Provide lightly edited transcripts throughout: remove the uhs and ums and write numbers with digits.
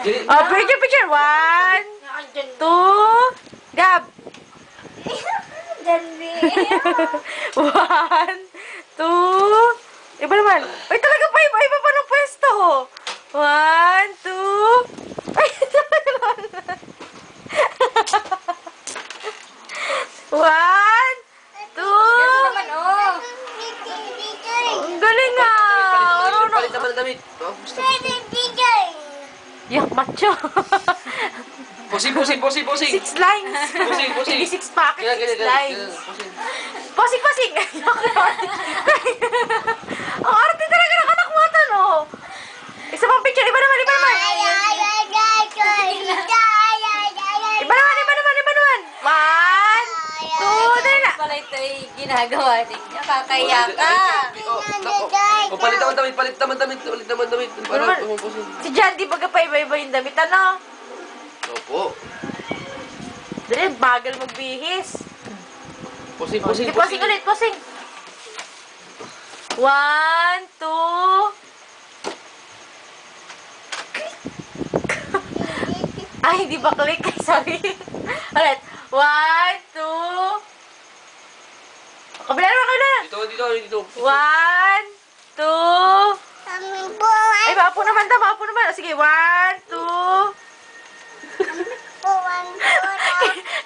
Oh, picture. 1, 2, Gab. 1, 2. Iba naman. Ay, talaga pa. Iba pa ng pwesto. 1, 2. Ay, naman. 1, 2. Ang galing nga. Palit naman ang damit. Oh, gusto. Yak, macho. Posing. 6 lines. Posing. Hindi 6 packets, 6 lines. Posing. Posing. Ang arte talaga ng anak mo ito, no? Isa pang picture. Iba naman. Iba naman. 1, 2, dali na. Pala ito ay ginagawa ninyo. Kakaya ka. Palit naman damit. Para posing. Si John, di baga pa iba-iba yung damit, ano? Opo. Dali, bagal magbihis. Posing. Sige, posing ulit, posing. 1, 2. Ay, hindi ba click? Sorry. Ulit. 1, 2. Kabila naman. Dito. 1, 2. Ay, maapo naman. Sige, 1, 2.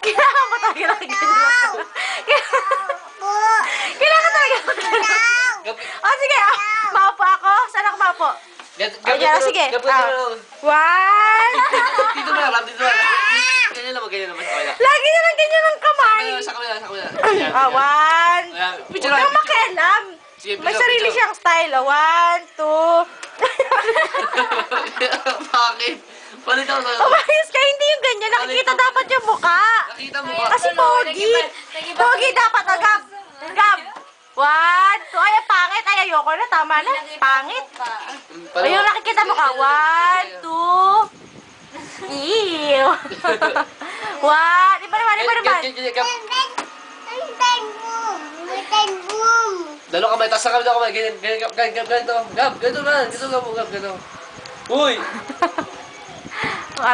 Kailangan mo talaga ng ganyan. Kailangan talaga ng ganyan. Oh, sige. Maapo ako. Saan ako maapo? Ayan, sige. 1. Dito na. Ganyan naman. Okay na. Lagi na lang ganyan ang kamay. Sa kamila. 1. Huwag kang makialam. Sige, May picture. sarili siyang style. 1, 2. Bakit? Palit ako sa'yo. Umayos ka, hindi yung ganyan. Nakikita dapat yung mukha. Nakita mo ba? Kasi pogi. Pogi dapat, agam. 1, 2. Ay, ang pangit. Ay, ayoko na. Tama na. Pangit. Ayun, nakikita mo ka. 1, 2. Ew. 1. Iba naman. Dalo kamay, taas na kamay. Ganyan. Gab, ganito. Gab, ganito. Uy!